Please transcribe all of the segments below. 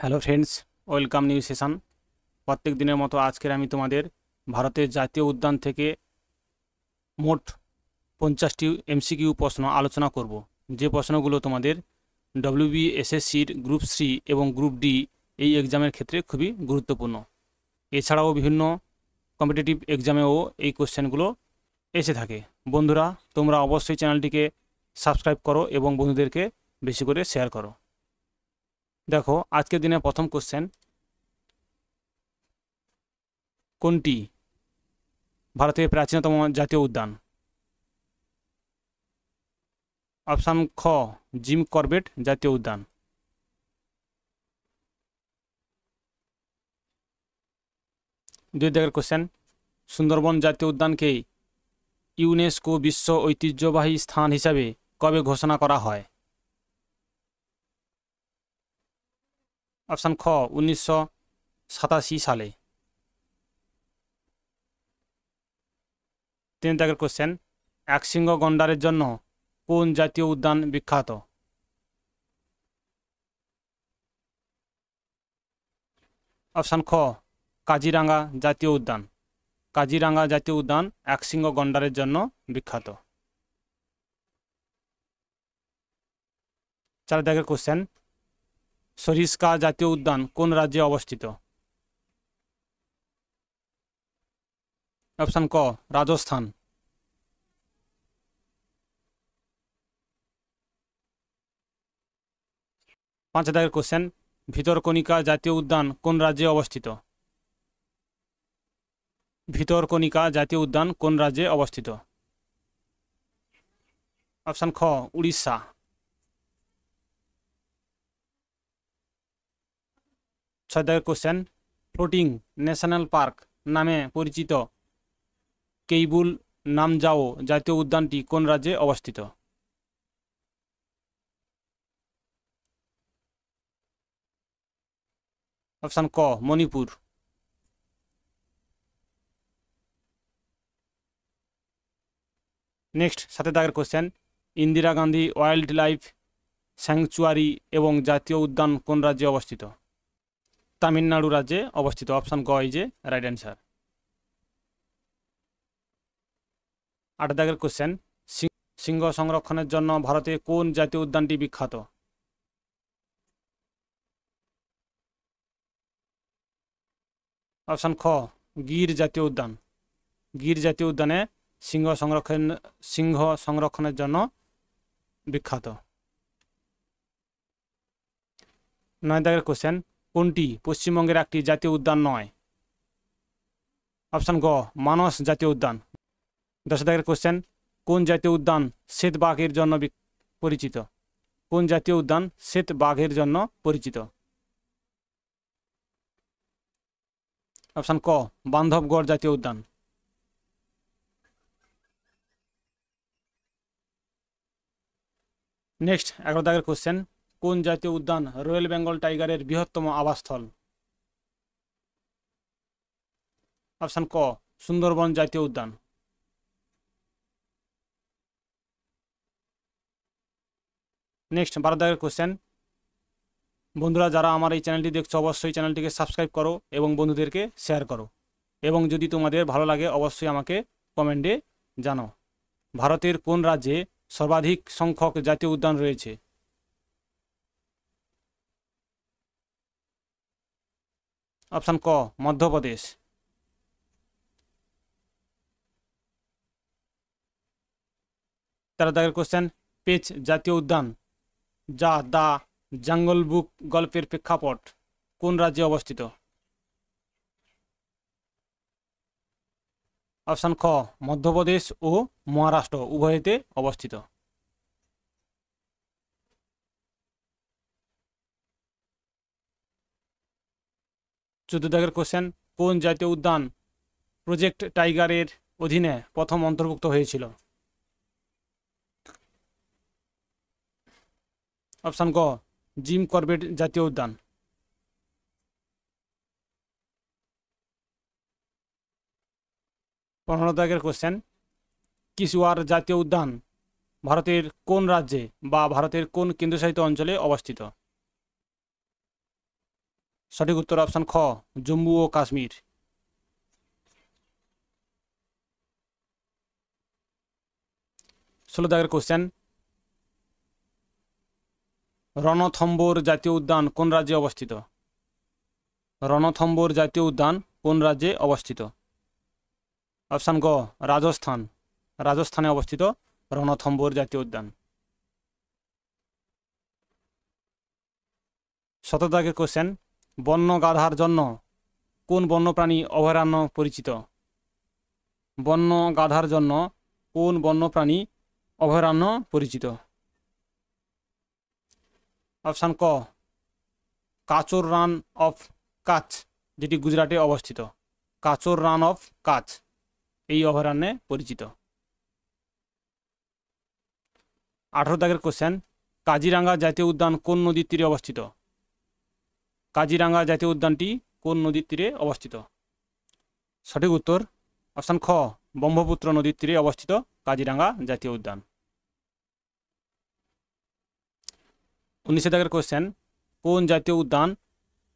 Hello friends, welcome new session. প্রত্যেক দিনের মতো আজকের আমি তোমাদের ভারতের জাতীয় উদ্যান থেকে মোট 50টি এমসিকিউ প্রশ্ন আলোচনা করব, যে প্রশ্নগুলো তোমাদের ডব্লিউবিএসএসসির গ্রুপ সি এবং গ্রুপ ডি এই এক্সামের ক্ষেত্রে খুবই গুরুত্বপূর্ণ। এছাড়াও বিভিন্ন কম্পিটিটিভ এক্সামেও এই কোশ্চেনগুলো এসে থাকে। বন্ধুরা, তোমরা অবশ্যই চ্যানেলটিকে সাবস্ক্রাইব করো এবং বন্ধুদেরকে বেশি করে শেয়ার করো। দেখো, আজকের দিনে প্রথম কোশ্চেন, কোনটি ভারতের প্রাচীনতম জাতীয় উদ্যান? অপশান খ, জিম করবেট জাতীয় উদ্যান। দুই দাগের কোশ্চেন, সুন্দরবন জাতীয় উদ্যানকে ইউনেস্কো বিশ্ব ঐতিহ্যবাহী স্থান হিসাবে কবে ঘোষণা করা হয়? অপশান খ, 1987 সালে। তিন দাগের কোশ্চেন, একশৃঙ্গ গন্ডারের জন্য কোন জাতীয় উদ্যান বিখ্যাত? অপশান খ, কাজিরাঙ্গা জাতীয় উদ্যান। কাজিরাঙ্গা জাতীয় উদ্যান একশৃঙ্গ গন্ডারের জন্য বিখ্যাত। চার দাগের কোশ্চেন, সরিস্কা জাতীয় উদ্যান কোন রাজ্যে অবস্থিত? অপশান ক, রাজস্থান। পাঁচ দাগের কোশ্চেন, ভিতরকণিকা জাতীয় উদ্যান কোন রাজ্যে অবস্থিত? ভিতরকণিকা জাতীয় উদ্যান কোন রাজ্যে অবস্থিত? অপশান খ, উড়িষ্যা। ছয় দাগের কোশ্চেন, ফ্লোটিং ন্যাশনাল পার্ক নামে পরিচিত কেইবুল নামজাও জাতীয় উদ্যানটি কোন রাজ্যে অবস্থিত? অপশান ক, মণিপুর। নেক্সট, 7 দাগের question, Indira Gandhi wild life sanctuary এবং জাতীয় উদ্যান কোন রাজ্যে অবস্থিত? তামিলনাড়ু রাজ্যে অবস্থিত। অপশান গ ইজ এ রাইট অ্যান্সার। 8 দাগের কোশ্চেন, সিংহ সংরক্ষণের জন্য ভারতে কোন জাতীয় উদ্যানটি বিখ্যাত? অপশান খ, গির জাতীয় উদ্যান। গির জাতীয় উদ্যানে সিংহ সংরক্ষণের জন্য বিখ্যাত। 9 দাগের কোশ্চেন, কোনটি পশ্চিমবঙ্গের একটি জাতীয় উদ্যান নয়? অপশান গ, মানস জাতীয় উদ্যান। 10 দাগের কোশ্চেন, কোন জাতীয় উদ্যান শ্বেত বাঘের জন্য পরিচিত? কোন জাতীয় উদ্যান শ্বেত বাঘের জন্য পরিচিত? অপশান ক, বান্ধবগড় জাতীয় উদ্যান। নেক্সট, 11 দাগের কোশ্চেন, কোন জাতীয় উদ্যান রয়্যাল বেঙ্গল টাইগারের বৃহত্তম আবাসস্থল? অপশান ক, সুন্দরবন জাতীয় উদ্যান। নেক্সট, 12 দাগের কোশ্চেন, বন্ধুরা যারা আমার এই চ্যানেলটি দেখছো অবশ্যই চ্যানেলটিকে সাবস্ক্রাইব করো এবং বন্ধুদেরকে শেয়ার করো, এবং যদি তোমাদের ভালো লাগে অবশ্যই আমাকে কমেন্টে জানাও। ভারতের কোন রাজ্যে সর্বাধিক সংখ্যক জাতীয় উদ্যান রয়েছে? অপশান ক, মধ্যপ্রদেশ। 13 দাগের কোশ্চেন, পেঁচ জাতীয় উদ্যান যা দ্য জঙ্গল বুক গল্পের প্রেক্ষাপট কোন রাজ্যে অবস্থিত? অপশান খ, মধ্যপ্রদেশ ও মহারাষ্ট্র উভয়েতে অবস্থিত। 14 দাগের কোশ্চেন, কোন জাতীয় উদ্যান প্রজেক্ট টাইগারের অধীনে প্রথম অন্তর্ভুক্ত হয়েছিল? অপশান গ, জিম করবেট জাতীয় উদ্যান। 15 দাগের কোশ্চেন, কিশওয়ার জাতীয় উদ্যান ভারতের কোন রাজ্যে বা ভারতের কোন কেন্দ্রশাসিত অঞ্চলে অবস্থিত? সঠিক উত্তর অপশান খ জম্মু ও কাশ্মীর। 16 দাগের কোশ্চেন, রণথম্বোর জাতীয় উদ্যান কোন রাজ্যে অবস্থিত? রণথম্বোর জাতীয় উদ্যান কোন রাজ্যে অবস্থিত? অপশান গ রাজস্থান। রাজস্থানে অবস্থিত রণথম্বোর জাতীয় উদ্যান। 17 দাগের কোশ্চেন, বন্য গাধার জন্য কোন বন্যপ্রাণী অভয়ারণ্য পরিচিত? বন্য গাধার জন্য কোন বন্যপ্রাণী অভয়ারণ্য পরিচিত? অপশান ক কাচোর রান অফ কাচ, যেটি গুজরাটে অবস্থিত। কাচোর রান অফ কাচ এই অভয়ারণ্যে পরিচিত। 18 দাগের কোশ্চেন, কাজিরাঙ্গা জাতীয় উদ্যান কোন নদীর তীরে অবস্থিত? কাজিরাঙ্গা জাতীয় উদ্যানটি কোন নদীর তীরে অবস্থিত? সঠিক উত্তর অপশান খ ব্রহ্মপুত্র নদীর তীরে অবস্থিত কাজিরাঙ্গা জাতীয় উদ্যান। 19 দাগের কোশ্চেন, কোন জাতীয় উদ্যান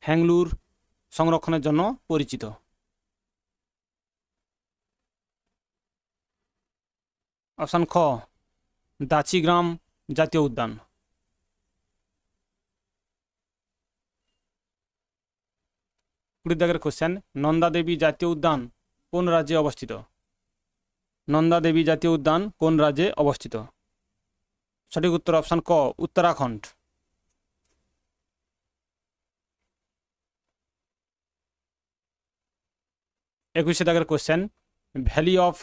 হ্যাংলুর সংরক্ষণের জন্য পরিচিত? অপশান খ দাচিগ্রাম জাতীয় উদ্যান। 20 দাগের কোশ্চেন, নন্দা দেবী জাতীয় উদ্যান কোন রাজ্যে অবস্থিত? নন্দা দেবী জাতীয় উদ্যান কোন রাজ্যে অবস্থিত? সঠিক উত্তর অপশান ক উত্তরাখণ্ড। 21 দাগের কোশ্চেন, ভ্যালি অফ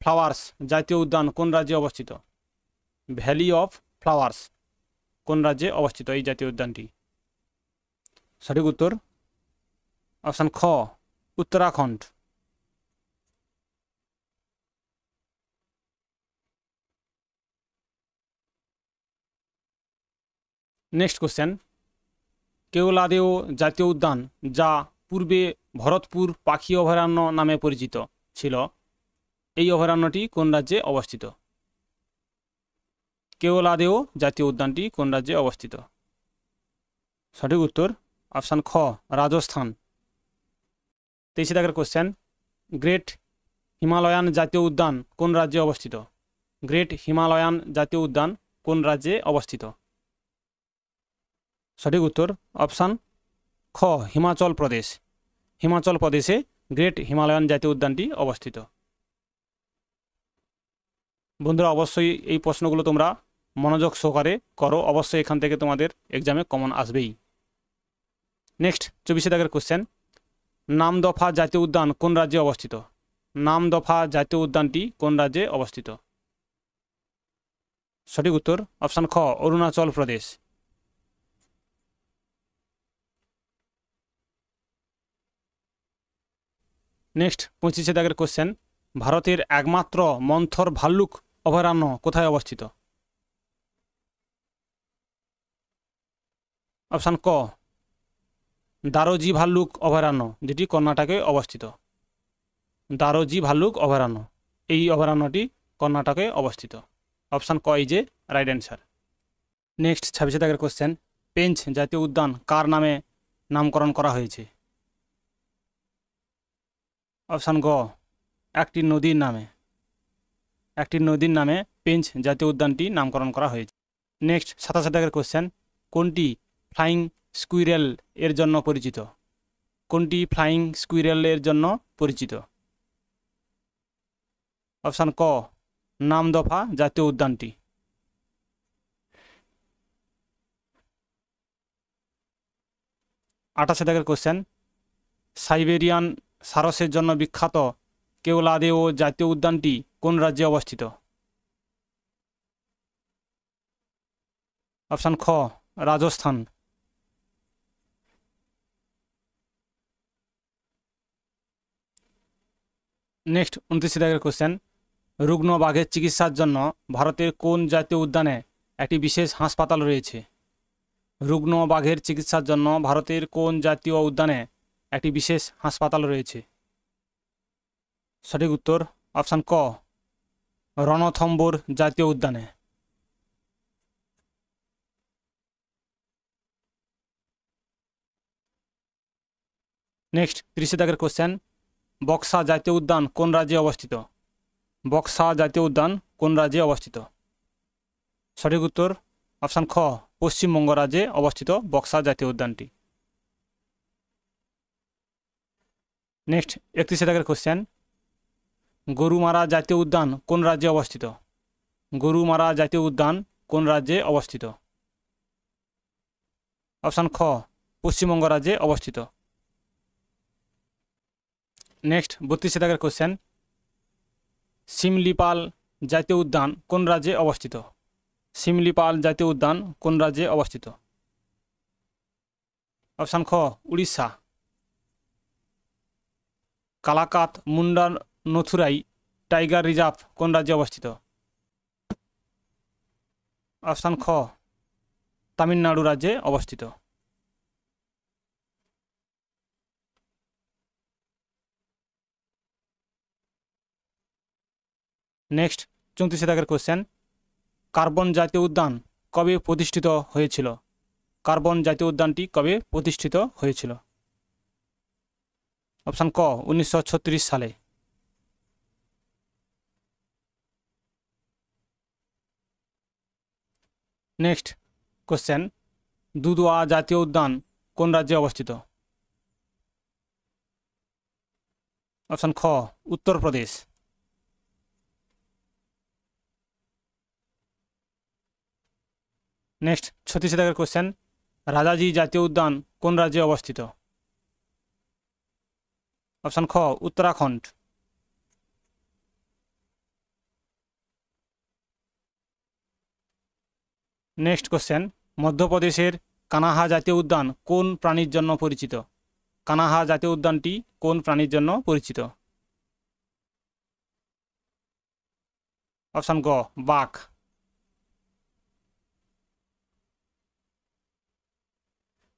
ফ্লাওয়ার্স জাতীয় উদ্যান কোন রাজ্যে অবস্থিত? ভ্যালি অফ ফ্লাওয়ার্স কোন রাজ্যে অবস্থিত এই জাতীয় উদ্যানটি? সঠিক উত্তর অপশান খ উত্তরাখণ্ড। নেক্সট কোশ্চেন, কেওলাদেও জাতীয় উদ্যান যা পূর্বে ভরতপুর পাখি অভয়ারণ্য নামে পরিচিত ছিল, এই অভয়ারণ্যটি কোন রাজ্যে অবস্থিত? কেওলাদেও জাতীয় উদ্যানটি কোন রাজ্যে অবস্থিত? সঠিক উত্তর অপশান খ রাজস্থান। 23 দাগের কোশ্চেন, গ্রেট হিমালয়ান জাতীয় উদ্যান কোন রাজ্যে অবস্থিত? গ্রেট হিমালয়ান জাতীয় উদ্যান কোন রাজ্যে অবস্থিত? সঠিক উত্তর অপশান খ হিমাচল প্রদেশ। হিমাচল প্রদেশে গ্রেট হিমালয়ান জাতীয় উদ্যানটি অবস্থিত। বন্ধুরা অবশ্যই এই প্রশ্নগুলো তোমরা মনোযোগ সহকারে করো, অবশ্যই এখান থেকে তোমাদের এক্সামে কমন আসবেই। নেক্সট 24 দাগের কোশ্চেন, নামদফা জাতীয় উদ্যান কোন রাজ্যে অবস্থিত? নামদফা জাতীয় উদ্যানটি কোন রাজ্যে অবস্থিত? সঠিক উত্তর অপশান খ অরুণাচল প্রদেশ। 25 দাগের কোশ্চেন, ভারতের একমাত্র মন্থর ভাল্লুক অভয়ারণ্য কোথায় অবস্থিত? অপশান ক দারোজি ভাল্লুক অভয়ারণ্য, যেটি কর্ণাটকে অবস্থিত। দারোজি ভাল্লুক অভয়ারণ্য এই অভয়ারণ্যটি কর্ণাটকে অবস্থিত। অপশান ক is a right answer. Next 26 দাগের কোশ্চেন, পেঞ্চ জাতীয় উদ্যান কার নামে নামকরণ করা হয়েছে? অপশান গ একটি নদীর নামে। একটি নদীর নামে পেঞ্চ জাতীয় উদ্যানটি নামকরণ করা হয়েছে। নেক্সট 27 দাগের কোশ্চেন, কোনটি ফ্লাইং স্কুইরেল এর জন্য পরিচিত? কোনটি ফ্লাইং স্কুইরেল এর জন্য পরিচিত? অপশান ক নামদফা জাতীয় উদ্যানটি। 28 দাগের কোশ্চেন, সাইবেরিয়ান সারসের জন্য বিখ্যাত কেওলাদেও জাতীয় উদ্যানটি কোন রাজ্যে অবস্থিত? অপশান খ রাজস্থান। নেক্সট 29 দাগের কোশ্চেন, রুগ্ন বাঘের চিকিৎসার জন্য ভারতের কোন জাতীয় উদ্যানে একটি বিশেষ হাসপাতাল রয়েছে? রুগ্ন বাঘের চিকিৎসার জন্য ভারতের কোন জাতীয় উদ্যানে একটি বিশেষ হাসপাতাল রয়েছে? সঠিক উত্তর অপশান ক রণথম্বোর জাতীয় উদ্যানে। নেক্সট 30 দাগের কোশ্চেন, বক্সা জাতীয় উদ্যান কোন রাজ্যে অবস্থিত? বক্সা জাতীয় উদ্যান কোন রাজ্যে অবস্থিত? সঠিক উত্তর অপশান খ, পশ্চিমবঙ্গ রাজ্যে অবস্থিত বক্সা জাতীয় উদ্যানটি। নেক্সট 31 দাগের কোশ্চেন, গরুমারা জাতীয় উদ্যান কোন রাজ্যে অবস্থিত? গরুমারা জাতীয় উদ্যান কোন রাজ্যে অবস্থিত? অপশান খ, পশ্চিমবঙ্গ রাজ্যে অবস্থিত। নেক্সট 32 দাগের কোশ্চেন, শিমলিপাল জাতীয় উদ্যান কোন রাজ্যে অবস্থিত? শিমলিপাল জাতীয় উদ্যান কোন রাজ্যে অবস্থিত? অপশান খ, উড়িষ্যা। কালাকাত মুন্ডা নথুরাই টাইগার রিজার্ভ কোন রাজ্যে অবস্থিত? অপশান খ, তামিলনাড়ু রাজ্যে অবস্থিত। নেক্সট 34 দাগের কোশ্চেন, কার্বন জাতীয় উদ্যান কবে প্রতিষ্ঠিত হয়েছিল? কার্বন জাতীয় উদ্যানটি কবে প্রতিষ্ঠিত হয়েছিল? অপশান ক, 1936 সালে। নেক্সট কোশ্চেন, দুধওয়া জাতীয় উদ্যান কোন রাজ্যে অবস্থিত? অপশান খ, উত্তরপ্রদেশ। নেক্সট 36 দাগের কোশ্চেন, রাজাজি জাতীয় উদ্যান কোন রাজ্যে অবস্থিত? অপশান খ, উত্তরাখণ্ড। নেক্সট কোশ্চেন, মধ্যপ্রদেশের কানাহা জাতীয় উদ্যান কোন প্রাণীর জন্য পরিচিত? কানাহা জাতীয় উদ্যানটি কোন প্রাণীর জন্য পরিচিত? অপশান গ, বাঘ।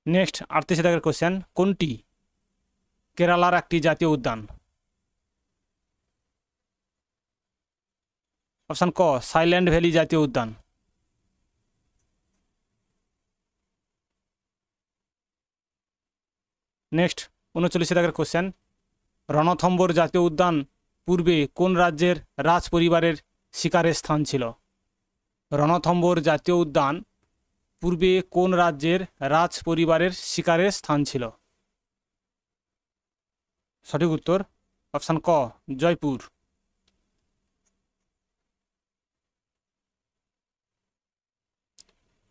নেক্সট 38 দাগের কোশ্চেন, কোনটি কেরালার একটি জাতীয় উদ্যান? অপশান ক, সাইল্যান্ড ভ্যালি জাতীয় উদ্যান। নেক্সট 39 দাগের কোশ্চেন, রণথম্বর জাতীয় উদ্যান পূর্বে কোন রাজ্যের রাজ পরিবারের শিকারের স্থান ছিল? রণথম্বর জাতীয় উদ্যান পূর্বে কোন রাজ্যের রাজ পরিবারের শিকারের স্থান ছিল? সঠিক উত্তর অপশান ক, জয়পুর।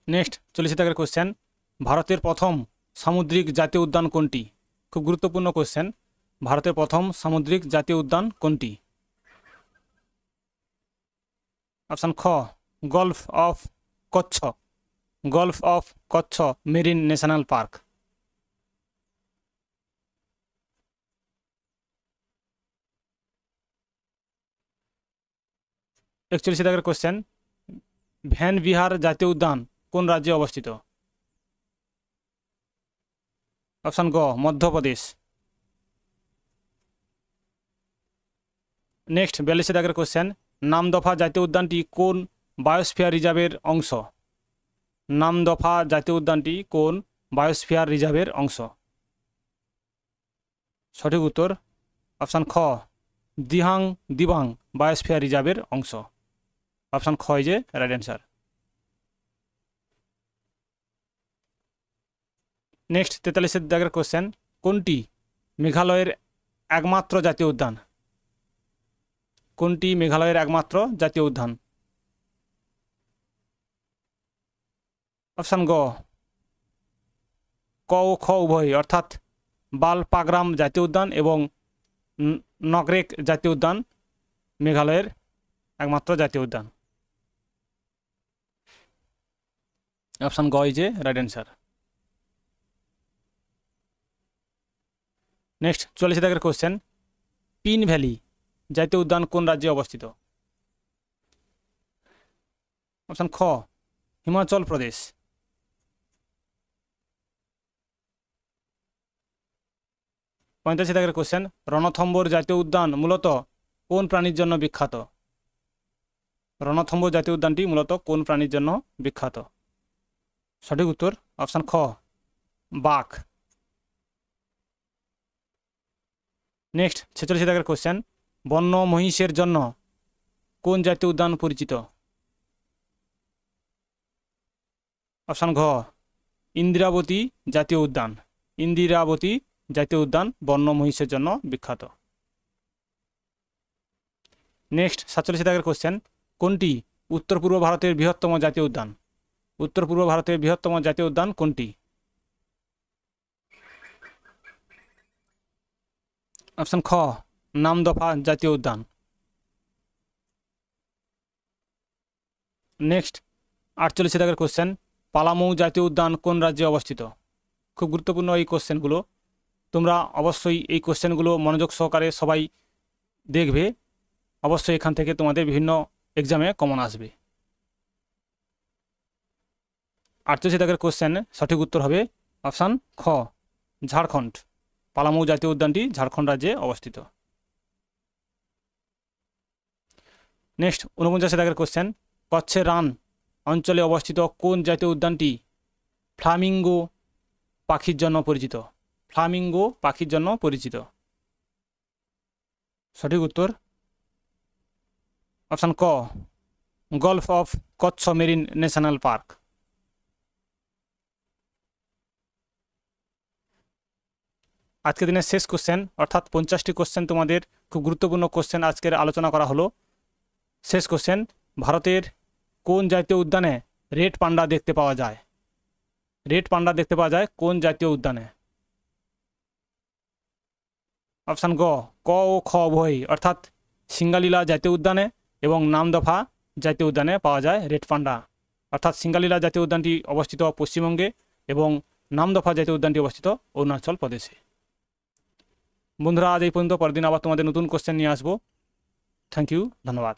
নেক্সট 40 দাগের কোশ্চেন, ভারতের প্রথম সামুদ্রিক জাতীয় উদ্যান কোনটি? খুব গুরুত্বপূর্ণ কোশ্চেন, ভারতের প্রথম সামুদ্রিক জাতীয় উদ্যান কোনটি? অপশান খ, golf of Kutch. Golf of Kutch marine national park. 41 দাগের কোশ্চেন, ভ্যান বিহার জাতীয় উদ্যান কোন রাজ্যে অবস্থিত? অপশান গ, মধ্যপ্রদেশ। নেক্সট 42 দাগের কোশ্চেন, নামদফা জাতীয় উদ্যানটি কোন বায়োস্ফিয়ার রিজার্ভের অংশ? নামদফা জাতীয় উদ্যানটি কোন বায়োস্ফিয়ার রিজার্ভের অংশ? সঠিক উত্তর অপশান খ, দিহাং দিবাং বায়োস্ফিয়ার রিজার্ভের অংশ। অপশান খ যে রাইট অ্যান্সার। নেক্সট 43 দাগের কোশ্চেন, কোনটি মেঘালয়ের একমাত্র জাতীয় উদ্যান? কোনটি মেঘালয়ের একমাত্র জাতীয় উদ্যান? অপশান গ, ক ও খ উভয়, অর্থাৎ বালপাগ্রাম জাতীয় উদ্যান এবং নগরেক জাতীয় উদ্যান মেঘালয়ের একমাত্র জাতীয় উদ্যান। অপশান গ is a right answer. Next 44 দাগের কোশ্চেন, পিন ভ্যালি জাতীয় উদ্যান কোন রাজ্যে অবস্থিত? অপশান খ, হিমাচল প্রদেশ। পঁয়তাল্লিশ দাগের কোশ্চেন, রণথম্বর জাতীয় উদ্যান মূলত কোন প্রাণীর জন্য বিখ্যাত? রণথম্বর জাতীয় উদ্যানটি মূলত কোন প্রাণীর জন্য বিখ্যাত? সঠিক উত্তর অপশান খ, বাঘ। নেক্সট 46 দাগের কোশ্চেন, বন্য মহিষের জন্য কোন জাতীয় উদ্যান পরিচিত? অপশান ঘ ইন্দিরাবতী জাতীয় উদ্যান। ইন্দিরাবতী জাতীয় উদ্যান বন্য মহিষের জন্য বিখ্যাত। নেক্সট 47 দাগের কোশ্চেন, কোনটি উত্তর পূর্ব ভারতের বৃহত্তম জাতীয় উদ্যান? উত্তর পূর্ব ভারতের বৃহত্তম জাতীয় উদ্যান কোনটি? অপশান খ নামদফা জাতীয় উদ্যান। নেক্সট 48 দাগের কোশ্চেন, পালামৌ জাতীয় উদ্যান কোন রাজ্যে অবস্থিত? খুব গুরুত্বপূর্ণ এই কোশ্চেনগুলো, তোমরা অবশ্যই এই কোশ্চেনগুলো মনোযোগ সহকারে সবাই দেখবে, অবশ্যই এখান থেকে তোমাদের বিভিন্ন এক্সামে কমন আসবে। 48 দাগের কোশ্চেন সঠিক উত্তর হবে অপশান খ ঝাড়খণ্ড। পালামৌ জাতীয় উদ্যানটি ঝাড়খণ্ড রাজ্যে অবস্থিত। নেক্সট 49 দাগের কোশ্চেন, কচ্ছের রান অঞ্চলে অবস্থিত কোন জাতীয় উদ্যানটি ফ্লামিঙ্গো পাখির জন্য পরিচিত? ফ্লামিঙ্গো পাখির জন্য পরিচিত। সঠিক উত্তর অপশান ক golf of Kutch marine national park. আজকের দিনের শেষ কোশ্চেন, অর্থাৎ 50টি কোশ্চেন তোমাদের খুব গুরুত্বপূর্ণ কোশ্চেন আজকের আলোচনা করা হলো। শেষ কোশ্চেন, ভারতের কোন জাতীয় উদ্যানে রেড পান্ডা দেখতে পাওয়া যায়? রেড পান্ডা দেখতে পাওয়া যায় কোন জাতীয় উদ্যানে? অপশান গ ক ও খ উভয়ই, অর্থাৎ সিঙ্গালীলা জাতীয় উদ্যানে এবং নামদফা জাতীয় উদ্যানে পাওয়া যায় রেড পান্ডা। অর্থাৎ সিঙ্গালীলা জাতীয় উদ্যানটি অবস্থিত পশ্চিমবঙ্গে এবং নামদফা জাতীয় উদ্যানটি অবস্থিত অরুণাচল প্রদেশে। বন্ধুরা আজ এই পর্যন্ত, পরের দিন আবার তোমাদের নতুন কোশ্চেন নিয়ে আসবো। থ্যাংক ইউ, ধন্যবাদ।